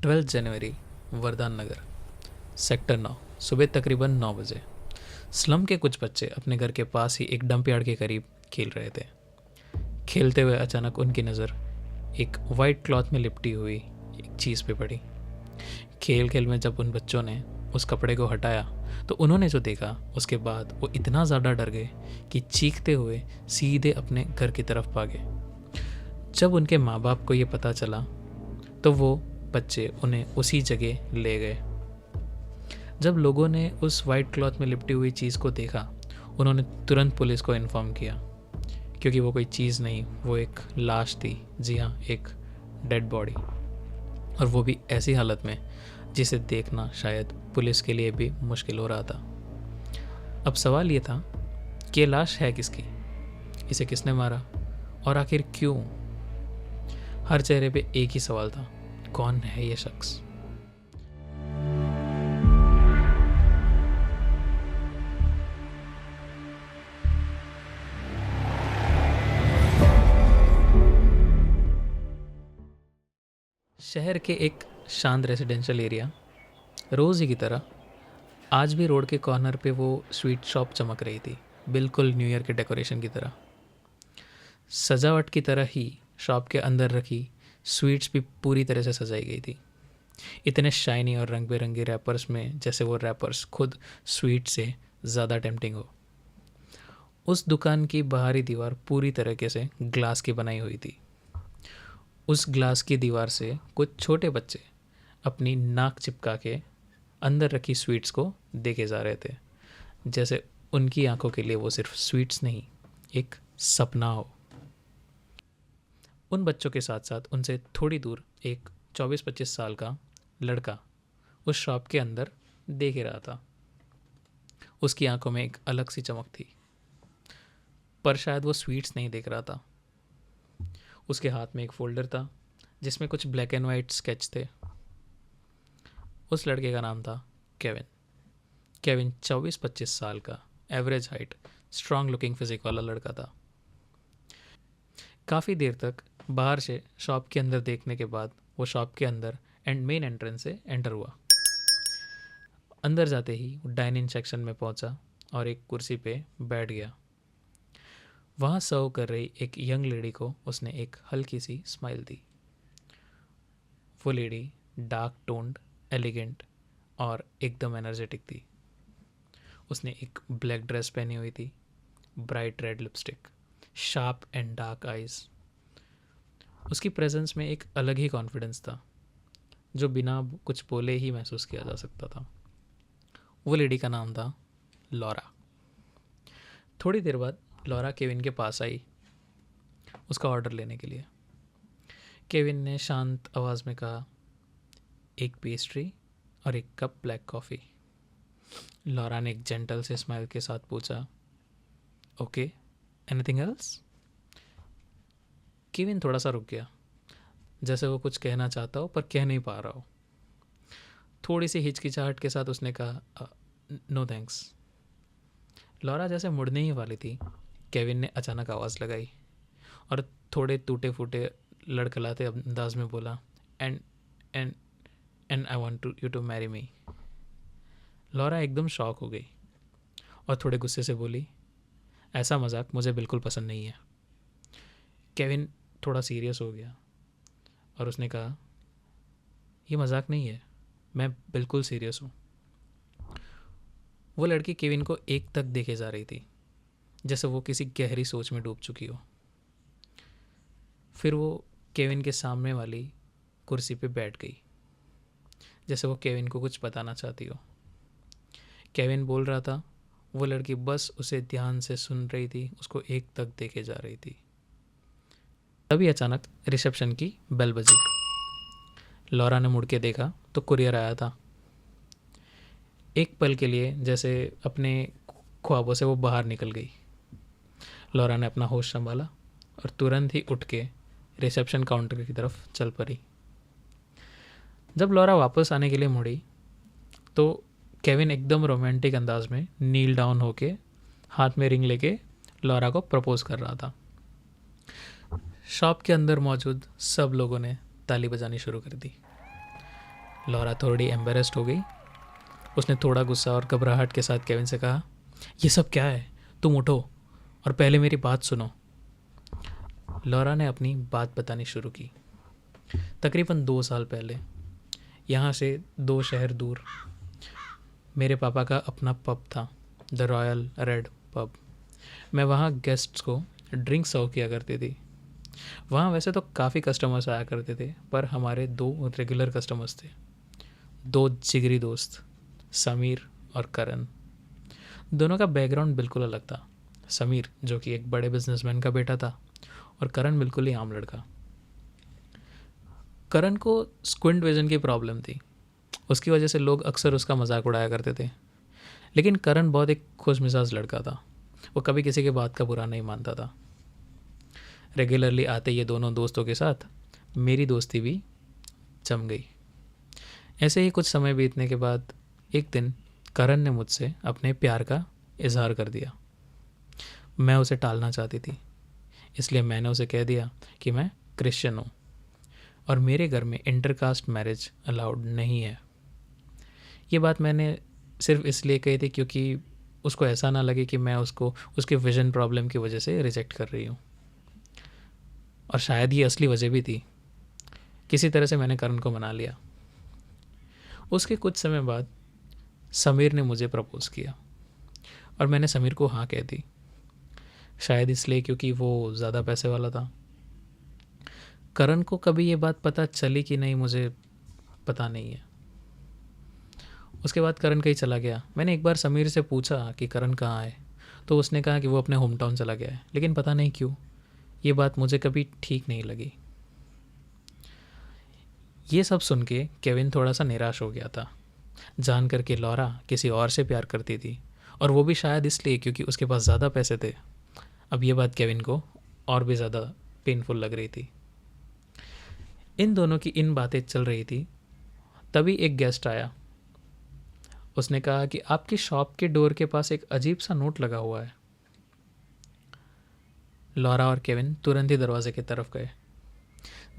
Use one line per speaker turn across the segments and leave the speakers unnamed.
12 जनवरी, वरदान नगर, सेक्टर 9, सुबह तकरीबन 9 बजे। स्लम के कुछ बच्चे अपने घर के पास ही एक डंप यार्ड के करीब खेल रहे थे। खेलते हुए अचानक उनकी नज़र एक वाइट क्लॉथ में लिपटी हुई एक चीज़ पे पड़ी। खेल खेल में जब उन बच्चों ने उस कपड़े को हटाया तो उन्होंने जो देखा उसके बाद वो इतना ज़्यादा डर गए कि चीखते हुए सीधे अपने घर की तरफ भागे। जब उनके माँ बाप को ये पता चला तो वो बच्चे उन्हें उसी जगह ले गए। जब लोगों ने उस वाइट क्लॉथ में लिपटी हुई चीज़ को देखा उन्होंने तुरंत पुलिस को इन्फॉर्म किया, क्योंकि वो कोई चीज़ नहीं, वो एक लाश थी। जी हाँ, एक डेड बॉडी, और वो भी ऐसी हालत में जिसे देखना शायद पुलिस के लिए भी मुश्किल हो रहा था। अब सवाल ये था कि ये लाश है किसकी, इसे किसने मारा और आखिर क्यों। हर चेहरे पे एक ही सवाल था, कौन है ये शख्स। शहर के एक शांत रेजिडेंशियल एरिया, रोज़ ही की तरह आज भी रोड के कॉर्नर पे वो स्वीट शॉप चमक रही थी, बिल्कुल न्यू ईयर के डेकोरेशन की तरह। सजावट की तरह ही शॉप के अंदर रखी स्वीट्स भी पूरी तरह से सजाई गई थी, इतने शाइनी और रंग बिरंगे रैपर्स में जैसे वो रैपर्स खुद स्वीट से ज़्यादा टेम्पटिंग हो। उस दुकान की बाहरी दीवार पूरी तरीके से ग्लास की बनाई हुई थी। उस ग्लास की दीवार से कुछ छोटे बच्चे अपनी नाक चिपका के अंदर रखी स्वीट्स को देखे जा रहे थे, जैसे उनकी आंखों के लिए वो सिर्फ स्वीट्स नहीं, एक सपना हो। उन बच्चों के साथ साथ उनसे थोड़ी दूर एक 24-25 साल का लड़का उस शॉप के अंदर देख ही रहा था। उसकी आंखों में एक अलग सी चमक थी, पर शायद वो स्वीट्स नहीं देख रहा था। उसके हाथ में एक फोल्डर था जिसमें कुछ ब्लैक एंड वाइट स्केच थे। उस लड़के का नाम था केविन। केविन 24-25 साल का, average height, strong looking physique वाला लड़का था। काफ़ी देर तक बाहर से शॉप के अंदर देखने के बाद वो शॉप के अंदर एंड मेन एंट्रेंस से एंटर हुआ। अंदर जाते ही वो डाइनिंग सेक्शन में पहुंचा और एक कुर्सी पे बैठ गया। वहाँ सर्व कर रही एक यंग लेडी को उसने एक हल्की सी स्माइल दी। वो लेडी डार्क टोन्ड, एलिगेंट और एकदम एनर्जेटिक थी। उसने एक ब्लैक ड्रेस पहनी हुई थी, bright red lipstick, sharp and dark eyes. उसकी प्रेजेंस में एक अलग ही कॉन्फिडेंस था जो बिना कुछ बोले ही महसूस किया जा सकता था। वो लेडी का नाम था लॉरा। थोड़ी देर बाद लॉरा केविन के पास आई उसका ऑर्डर लेने के लिए। केविन ने शांत आवाज़ में कहा, एक पेस्ट्री और एक कप ब्लैक कॉफ़ी। लॉरा ने एक जेंटल से स्माइल के साथ पूछा, ओके, एनीथिंग एल्स? केविन थोड़ा सा रुक गया, जैसे वो कुछ कहना चाहता हो पर कह नहीं पा रहा हो। थोड़ी सी हिचकिचाहट के साथ उसने कहा, नो थैंक्स। लॉरा जैसे मुड़ने ही वाली थी, केविन ने अचानक आवाज़ लगाई और थोड़े टूटे फूटे लड़खड़ाते अंदाज में बोला, and and and I want you to marry me. Laura एकदम शॉक हो गई और थोड़े गुस्से से बोली, ऐसा मजाक मुझे बिल्कुल पसंद नहीं है। केविन थोड़ा सीरियस हो गया और उसने कहा, ये मजाक नहीं है, मैं बिल्कुल सीरियस हूँ। वो लड़की केविन को एक तक देखे जा रही थी, जैसे वो किसी गहरी सोच में डूब चुकी हो। फिर वो केविन के सामने वाली कुर्सी पे बैठ गई, जैसे वो केविन को कुछ बताना चाहती हो। केविन बोल रहा था, वो लड़की बस उसे ध्यान से सुन रही थी, उसको एक तक देखे जा रही थी। तभी अचानक रिसेप्शन की बेल बजी। लॉरा ने मुड़ के देखा तो कुरियर आया था। एक पल के लिए जैसे अपने ख्वाबों से वो बाहर निकल गई। लॉरा ने अपना होश संभाला और तुरंत ही उठ के रिसेप्शन काउंटर की तरफ चल पड़ी। जब लॉरा वापस आने के लिए मुड़ी तो केविन एकदम रोमांटिक अंदाज में नील डाउन होके हाथ में रिंग लेके लॉरा को प्रपोज कर रहा था। शॉप के अंदर मौजूद सब लोगों ने ताली बजानी शुरू कर दी। लॉरा थोड़ी एम्बेरस्ड हो गई। उसने थोड़ा गुस्सा और घबराहट के साथ केविन से कहा, ये सब क्या है? तुम उठो और पहले मेरी बात सुनो। लॉरा ने अपनी बात बतानी शुरू की। तकरीबन 2 साल पहले यहाँ से 2 शहर दूर मेरे पापा का अपना पब था, द रॉयल रेड पब। मैं वहाँ गेस्ट्स को ड्रिंक सर्व किया करती थी। वहाँ वैसे तो काफ़ी कस्टमर्स आया करते थे, पर हमारे 2 रेगुलर कस्टमर्स थे, 2 जिगरी दोस्त, समीर और करण। दोनों का बैकग्राउंड बिल्कुल अलग था। समीर जो कि एक बड़े बिजनेसमैन का बेटा था, और करण बिल्कुल ही आम लड़का। करण को स्क्विंट विजन की प्रॉब्लम थी, उसकी वजह से लोग अक्सर उसका मजाक उड़ाया करते थे। लेकिन करण बहुत एक खुश मिजाज लड़का था, वो कभी किसी के बात का बुरा नहीं मानता था। रेगुलरली आते ये दोनों दोस्तों के साथ मेरी दोस्ती भी जम गई। ऐसे ही कुछ समय बीतने के बाद एक दिन करण ने मुझसे अपने प्यार का इजहार कर दिया। मैं उसे टालना चाहती थी, इसलिए मैंने उसे कह दिया कि मैं क्रिश्चियन हूँ और मेरे घर में इंटरकास्ट मैरिज अलाउड नहीं है। ये बात मैंने सिर्फ इसलिए कही थी क्योंकि उसको ऐसा ना लगे कि मैं उसको उसके विजन प्रॉब्लम की वजह से रिजेक्ट कर रही हूँ, और शायद ये असली वजह भी थी। किसी तरह से मैंने करण को मना लिया। उसके कुछ समय बाद समीर ने मुझे प्रपोज़ किया और मैंने समीर को हाँ कह दी, शायद इसलिए क्योंकि वो ज़्यादा पैसे वाला था। करण को कभी ये बात पता चली कि नहीं मुझे पता नहीं है। उसके बाद करण कहीं चला गया। मैंने एक बार समीर से पूछा कि करण कहाँ है, तो उसने कहा कि वो अपने होम टाउन चला गया है, लेकिन पता नहीं क्यों। ये बात मुझे कभी ठीक नहीं लगी। ये सब सुन के केविन थोड़ा सा निराश हो गया था, जानकर कि लॉरा किसी और से प्यार करती थी, और वो भी शायद इसलिए क्योंकि उसके पास ज़्यादा पैसे थे। अब ये बात केविन को और भी ज़्यादा पेनफुल लग रही थी। इन दोनों की इन बातें चल रही थी, तभी एक गेस्ट आया। उसने कहा कि आपकी शॉप के डोर के पास एक अजीब सा नोट लगा हुआ है। लॉरा और केविन तुरंत ही दरवाजे की तरफ गए।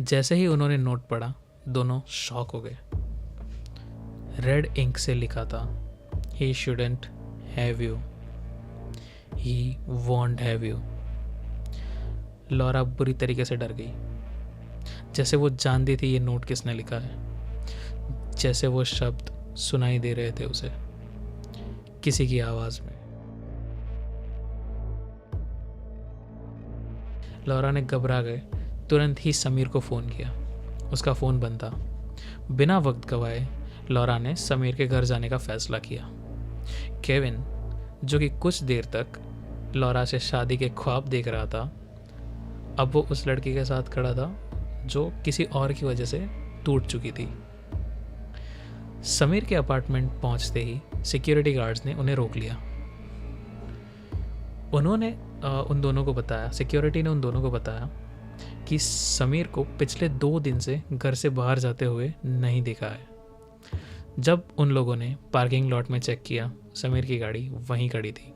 जैसे ही उन्होंने नोट पढ़ा, दोनों शॉक हो गए। रेड इंक से लिखा था, he shouldn't have you, he won't have you. Laura बुरी तरीके से डर गई, जैसे वो जानती थी ये नोट किसने लिखा है, जैसे वो शब्द सुनाई दे रहे थे उसे किसी की आवाज़ में। लॉरा ने घबरा गए तुरंत ही समीर को फ़ोन किया। उसका फ़ोन बंद था। बिना वक्त गवाए लॉरा ने समीर के घर जाने का फ़ैसला किया। केविन, जो कि कुछ देर तक लॉरा से शादी के ख्वाब देख रहा था, अब वो उस लड़की के साथ खड़ा था जो किसी और की वजह से टूट चुकी थी। समीर के अपार्टमेंट पहुंचते ही सिक्योरिटी गार्ड्स ने उन्हें रोक लिया। उन्होंने उन दोनों को बताया, सिक्योरिटी ने उन दोनों को बताया कि समीर को पिछले 2 दिन से घर से बाहर जाते हुए नहीं देखा है। जब उन लोगों ने पार्किंग लॉट में चेक किया, समीर की गाड़ी वहीं खड़ी थी।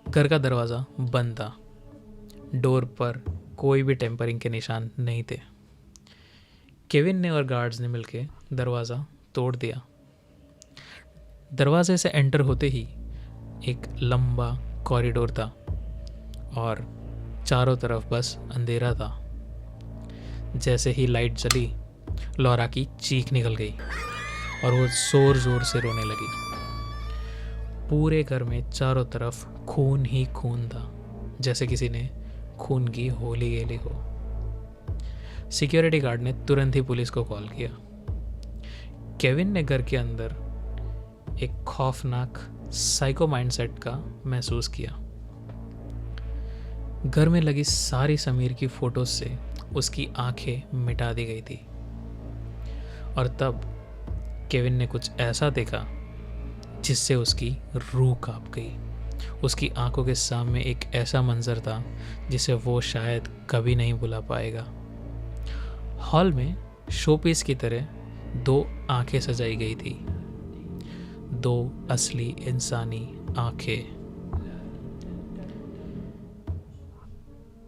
घर का दरवाज़ा बंद था, डोर पर कोई भी टेम्परिंग के निशान नहीं थे। केविन ने और गार्ड्स ने मिलकर दरवाज़ा तोड़ दिया। दरवाजे से एंटर होते ही एक लंबा कॉरिडोर था और चारों तरफ बस अंधेरा था। जैसे ही लाइट जली, लॉरा की चीख निकल गई और वो ज़ोर ज़ोर से रोने लगी। पूरे घर में चारों तरफ खून ही खून था, जैसे किसी ने खून की होली खेली हो। सिक्योरिटी गार्ड ने तुरंत ही पुलिस को कॉल किया। केविन ने घर के अंदर एक खौफनाक साइको माइंडसेट का महसूस किया। घर में लगी सारी समीर की फोटोज से उसकी आंखें मिटा दी गई थी, और तब केविन ने कुछ ऐसा देखा जिससे उसकी रूह कांप गई। उसकी आंखों के सामने एक ऐसा मंजर था जिसे वो शायद कभी नहीं भुला पाएगा। हॉल में शोपीस की तरह 2 आंखें सजाई गई थी, 2 असली इंसानी आंखें।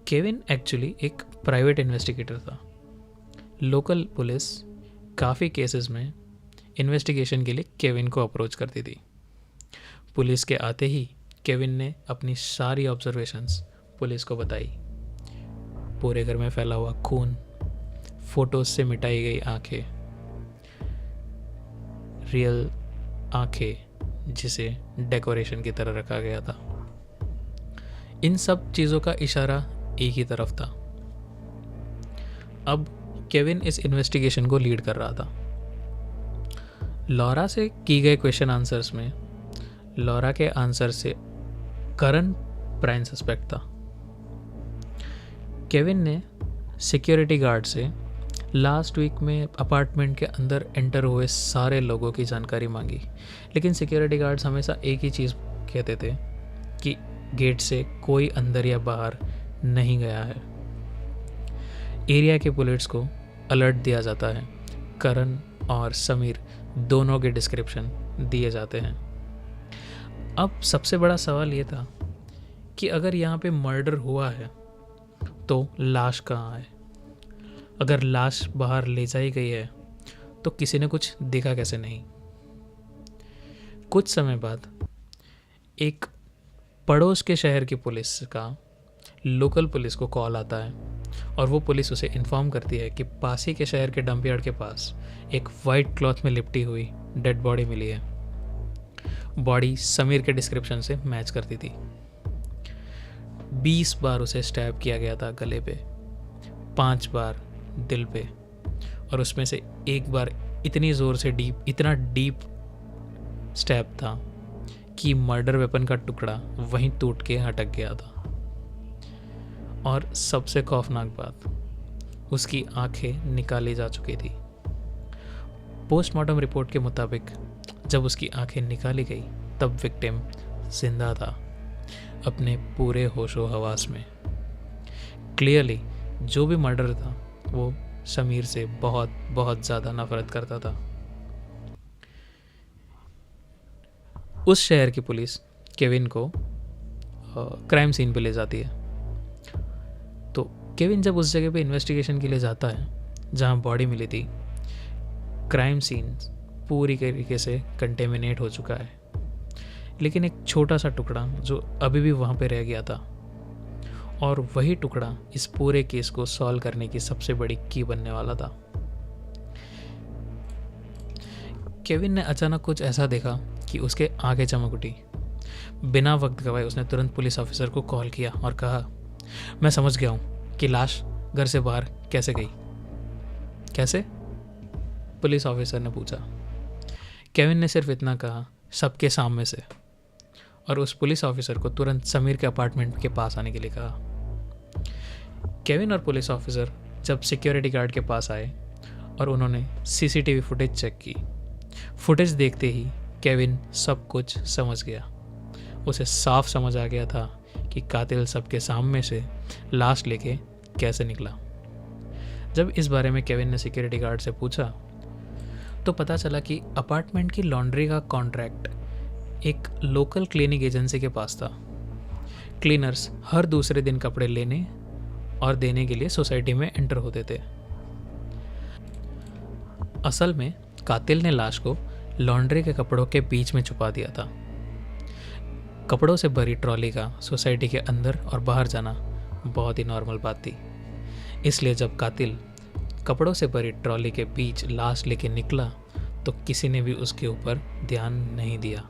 केविन एक्चुअली एक प्राइवेट इन्वेस्टिगेटर था। लोकल पुलिस काफ़ी केसेस में इन्वेस्टिगेशन के लिए केविन को अप्रोच करती थी। पुलिस के आते ही केविन ने अपनी सारी ऑब्जर्वेशंस पुलिस को बताई। पूरे घर में फैला हुआ खून, फोटोज से मिटाई गई आंखें, रियल आंखें जिसे डेकोरेशन की तरह रखा गया था, इन सब चीज़ों का इशारा एक ही तरफ था। अब केविन इस इन्वेस्टिगेशन को लीड कर रहा था। लॉरा से की गए क्वेश्चन आंसर्स में लॉरा के आंसर से करण प्राइम सस्पेक्ट था। केविन ने सिक्योरिटी गार्ड से लास्ट वीक में अपार्टमेंट के अंदर एंटर हुए सारे लोगों की जानकारी मांगी, लेकिन सिक्योरिटी गार्ड्स हमेशा एक ही चीज़ कहते थे कि गेट से कोई अंदर या बाहर नहीं गया है। एरिया के पुलिस को अलर्ट दिया जाता है, करण और समीर दोनों के डिस्क्रिप्शन दिए जाते हैं। अब सबसे बड़ा सवाल ये था कि अगर यहाँ पे मर्डर हुआ है तो लाश कहाँ है? अगर लाश बाहर ले जाई गई है तो किसी ने कुछ देखा कैसे नहीं? कुछ समय बाद एक पड़ोस के शहर की पुलिस का लोकल पुलिस को कॉल आता है और वो पुलिस उसे इन्फॉर्म करती है कि पास ही के शहर के डंपयार्ड के पास एक वाइट क्लॉथ में लिपटी हुई डेड बॉडी मिली है। बॉडी समीर के डिस्क्रिप्शन से मैच करती थी। 20 बार उसे स्टैब किया गया था गले पे, 5 बार दिल पे, और उसमें से एक बार इतनी ज़ोर से इतना डीप स्टैब था कि मर्डर वेपन का टुकड़ा वहीं टूट के हटक गया था। और सबसे खौफनाक बात, उसकी आंखें निकाली जा चुकी थी। पोस्टमार्टम रिपोर्ट के मुताबिक जब उसकी आंखें निकाली गई तब विक्टिम जिंदा था, अपने पूरे होशो हवास में। क्लियरली जो भी मर्डर था वो समीर से बहुत बहुत ज़्यादा नफरत करता था। उस शहर की पुलिस केविन को क्राइम सीन पे ले जाती है। तो केविन जब उस जगह पे इन्वेस्टिगेशन के लिए जाता है जहाँ बॉडी मिली थी, क्राइम सीन पूरी तरीके से कंटेमिनेट हो चुका है, लेकिन एक छोटा सा टुकड़ा जो अभी भी वहाँ पे रह गया था, और वही टुकड़ा इस पूरे केस को सॉल्व करने की सबसे बड़ी की बनने वाला था। केविन ने अचानक कुछ ऐसा देखा कि उसके आंखें चमक उठी। बिना वक्त गवाए उसने तुरंत पुलिस ऑफिसर को कॉल किया और कहा, मैं समझ गया हूँ कि लाश घर से बाहर कैसे गई। कैसे? पुलिस ऑफिसर ने पूछा। केविन ने सिर्फ इतना कहा, सबके सामने से, और उस पुलिस ऑफिसर को तुरंत समीर के अपार्टमेंट के पास आने के लिए कहा। केविन और पुलिस ऑफिसर जब सिक्योरिटी गार्ड के पास आए और उन्होंने सीसीटीवी फुटेज चेक की, फुटेज देखते ही केविन सब कुछ समझ गया। उसे साफ समझ आ गया था कि कातिल सबके सामने से लाश लेके कैसे निकला। जब इस बारे में केविन ने सिक्योरिटी गार्ड से पूछा तो पता चला कि अपार्टमेंट की लॉन्ड्री का कॉन्ट्रैक्ट एक लोकल क्लीनिंग एजेंसी के पास था। क्लीनर्स हर दूसरे दिन कपड़े लेने और देने के लिए सोसाइटी में एंटर होते थे। असल में कातिल ने लाश को लॉन्ड्री के कपड़ों के बीच में छुपा दिया था। कपड़ों से भरी ट्रॉली का सोसाइटी के अंदर और बाहर जाना बहुत ही नॉर्मल बात थी, इसलिए जब कातिल कपड़ों से भरी ट्रॉली के बीच लाश लेके निकला तो किसी ने भी उसके ऊपर ध्यान नहीं दिया।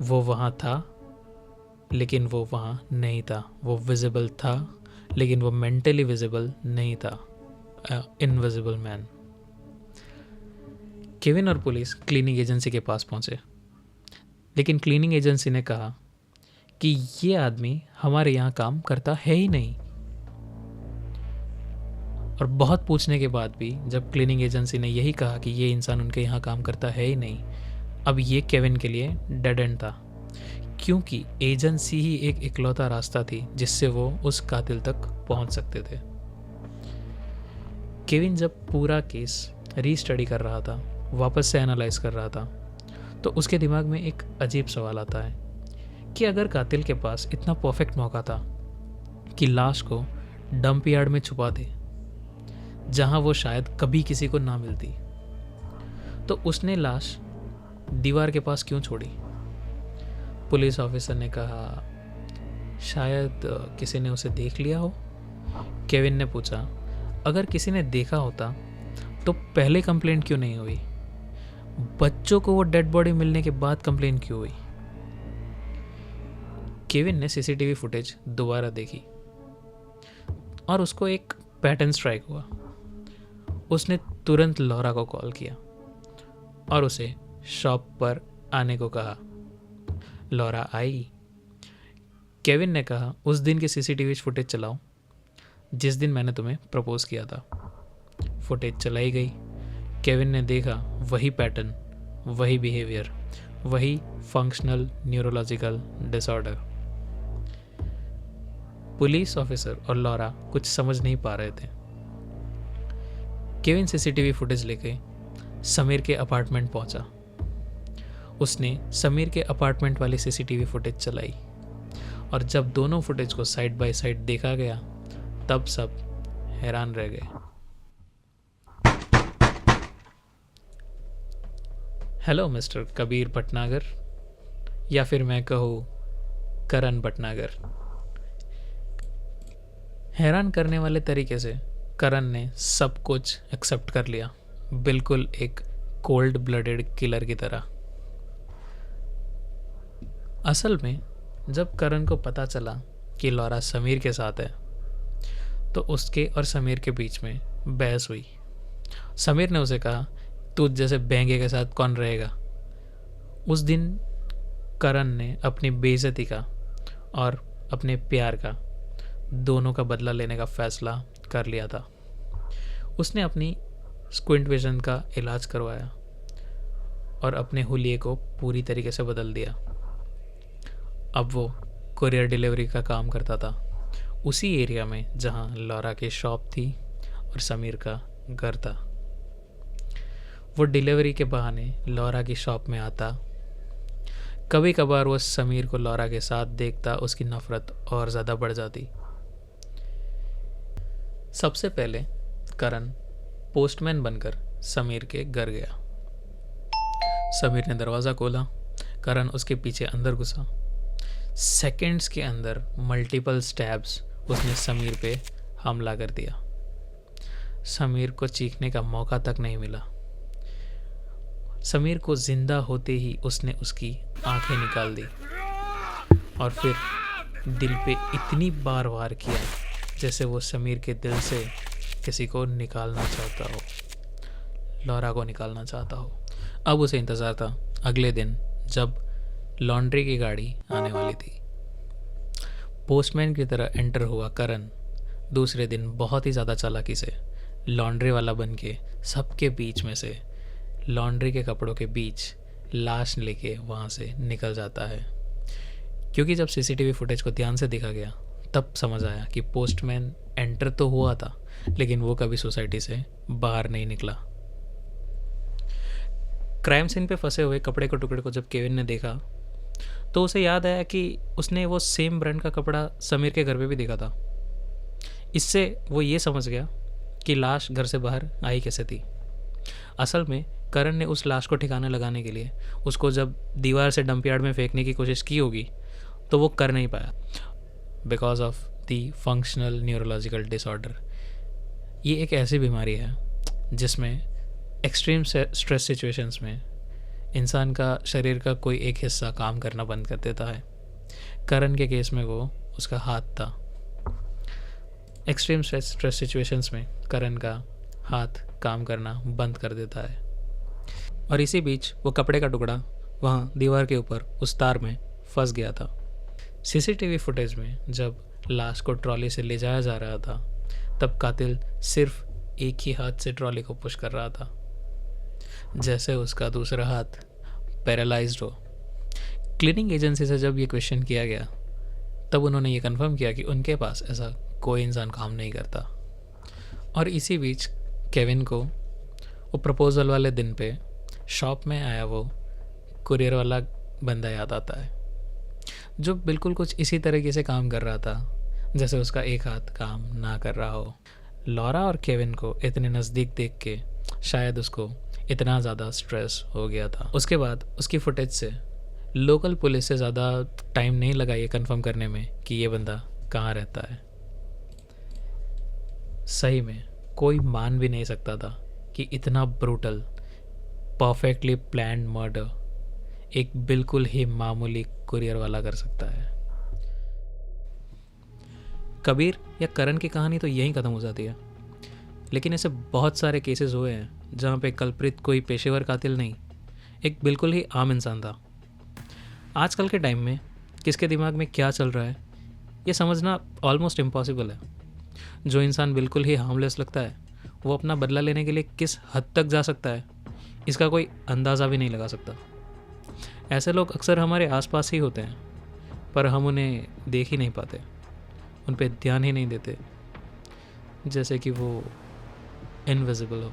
वो वहाँ था लेकिन वो वहाँ नहीं था। वो विजिबल था लेकिन वो मेंटली विजिबल नहीं था। Invisible man. केविन और पुलिस क्लीनिंग एजेंसी के पास पहुँचे, लेकिन क्लीनिंग एजेंसी ने कहा कि ये आदमी हमारे यहाँ काम करता है ही नहीं। और बहुत पूछने के बाद भी जब क्लीनिंग एजेंसी ने यही कहा कि ये इंसान उनके यहाँ काम करता है ही नहीं, अब ये केविन के लिए डेड एंड था, क्योंकि एजेंसी ही एक इकलौता रास्ता थी जिससे वो उस कातिल तक पहुंच सकते थे। केविन जब पूरा केस रीस्टडी कर रहा था, वापस से एनालाइज कर रहा था, तो उसके दिमाग में एक अजीब सवाल आता है कि अगर कातिल के पास इतना परफेक्ट मौका था कि लाश को डंप यार्ड में छुपा दे, जहां वो शायद कभी किसी को ना मिलती। तो उसने लाश दीवार के पास क्यों छोड़ी? पुलिस ऑफिसर ने कहा, शायद किसी ने उसे देख लिया हो। केविन ने पूछा, अगर किसी ने देखा होता तो पहले कंप्लेंट क्यों नहीं हुई? बच्चों को वो डेड बॉडी मिलने के बाद कंप्लेंट क्यों हुई? केविन ने सीसीटीवी फुटेज दोबारा देखी और उसको एक पैटर्न स्ट्राइक हुआ। उसने तुरंत लॉरा को कॉल किया और उसे शॉप पर आने को कहा। लॉरा आई। केविन ने कहा, उस दिन की सीसीटीवी फुटेज चलाओ जिस दिन मैंने तुम्हें प्रपोज किया था। फुटेज चलाई गई। केविन ने देखा वही पैटर्न, वही बिहेवियर, वही functional neurological disorder. Police officer और लॉरा कुछ समझ नहीं पा रहे थे। केविन सीसीटीवी फुटेज लेके समीर के अपार्टमेंट पहुंचा। उसने समीर के अपार्टमेंट वाली सीसीटीवी फुटेज चलाई और जब दोनों फुटेज को साइड बाय साइड देखा गया तब सब हैरान रह गए। हेलो मिस्टर कबीर भटनागर, या फिर मैं कहूँ करण भटनागर। हैरान करने वाले तरीके से करण ने सब कुछ एक्सेप्ट कर लिया, बिल्कुल एक कोल्ड ब्लडेड किलर की तरह। असल में जब करण को पता चला कि लॉरा समीर के साथ है तो उसके और समीर के बीच में बहस हुई। समीर ने उसे कहा, तू जैसे बेंगे के साथ कौन रहेगा? उस दिन करण ने अपनी बेइज्जती का और अपने प्यार का दोनों का बदला लेने का फैसला कर लिया था। उसने अपनी स्क्विंट विजन का इलाज करवाया और अपने हुलिये को पूरी तरीके से बदल दिया। अब वो कुरियर डिलीवरी का काम करता था, उसी एरिया में जहां लॉरा की शॉप थी और समीर का घर था। वो डिलीवरी के बहाने लॉरा की शॉप में आता। कभी कभार वो समीर को लॉरा के साथ देखता, उसकी नफरत और ज़्यादा बढ़ जाती। सबसे पहले करण पोस्टमैन बनकर समीर के घर गया। समीर ने दरवाज़ा खोला, करण उसके पीछे अंदर घुसा। सेकंड्स के अंदर मल्टीपल स्टैब्स उसने समीर पे हमला कर दिया। समीर को चीखने का मौका तक नहीं मिला। समीर को जिंदा होते ही उसने उसकी आंखें निकाल दी और फिर दिल पे इतनी बार वार किया जैसे वो समीर के दिल से किसी को निकालना चाहता हो, लॉरा को निकालना चाहता हो। अब उसे इंतज़ार था अगले दिन जब लॉन्ड्री की गाड़ी आने वाली थी। पोस्टमैन की तरह एंटर हुआ करण दूसरे दिन बहुत ही ज़्यादा चालाकी से लॉन्ड्री वाला बन के सबके बीच में से लॉन्ड्री के कपड़ों के बीच लाश लेके वहाँ से निकल जाता है। क्योंकि जब सीसीटीवी फुटेज को ध्यान से देखा गया तब समझ आया कि पोस्टमैन एंटर तो हुआ था लेकिन वो कभी सोसाइटी से बाहर नहीं निकला। क्राइम सीन पे फंसे हुए कपड़े के टुकड़े को जब केविन ने देखा तो उसे याद आया कि उसने वो सेम ब्रांड का कपड़ा समीर के घर पे भी देखा था। इससे वो ये समझ गया कि लाश घर से बाहर आई कैसे थी। असल में करण ने उस लाश को ठिकाने लगाने के लिए उसको जब दीवार से डंपयार्ड में फेंकने की कोशिश की होगी तो वो कर नहीं पाया because of the functional neurological disorder. ये एक ऐसी बीमारी है जिसमें एक्सट्रीम स्ट्रेस सिचुएशंस में इंसान का शरीर का कोई एक हिस्सा काम करना बंद कर देता है। करण के केस में वो उसका हाथ था। एक्सट्रीम स्ट्रेस सिचुएशंस में करण का हाथ काम करना बंद कर देता है और इसी बीच वो कपड़े का टुकड़ा वहाँ दीवार के ऊपर उस तार में फंस गया था। सीसीटीवी फुटेज में जब लाश को ट्रॉली से ले जाया जा रहा था तब कातिल सिर्फ एक ही हाथ से ट्रॉली को पुश कर रहा था, जैसे उसका दूसरा हाथ पैरालाइज्ड हो। क्लीनिंग एजेंसी से जब ये क्वेश्चन किया गया तब उन्होंने ये कंफर्म किया कि उनके पास ऐसा कोई इंसान काम नहीं करता। और इसी बीच केविन को वो प्रपोजल वाले दिन पे शॉप में आया वो कुरियर वाला बंदा याद आता है जो बिल्कुल कुछ इसी तरीके से काम कर रहा था जैसे उसका एक हाथ काम ना कर रहा हो। लॉरा और केविन को इतने नज़दीक देख के शायद उसको इतना ज़्यादा स्ट्रेस हो गया था। उसके बाद उसकी फुटेज से लोकल पुलिस से ज़्यादा टाइम नहीं लगा ये कंफर्म करने में कि ये बंदा कहाँ रहता है। सही में कोई मान भी नहीं सकता था कि इतना ब्रूटल परफेक्टली प्लान्ड मर्डर एक बिल्कुल ही मामूली कुरियर वाला कर सकता है। कबीर या करण की कहानी तो यहीं ख़त्म हो जाती है, लेकिन ऐसे बहुत सारे केसेस हुए हैं जहाँ पे कल्प्रित कोई पेशेवर कातिल नहीं, एक बिल्कुल ही आम इंसान था। आजकल के टाइम में किसके दिमाग में क्या चल रहा है ये समझना ऑलमोस्ट इम्पॉसिबल है। जो इंसान बिल्कुल ही हार्मलेस लगता है वो अपना बदला लेने के लिए किस हद तक जा सकता है इसका कोई अंदाज़ा भी नहीं लगा सकता। ऐसे लोग अक्सर हमारे आसपास ही होते हैं, पर हम उन्हें देख ही नहीं पाते, उन पे ध्यान ही नहीं देते, जैसे कि वो इनविजिबल हो।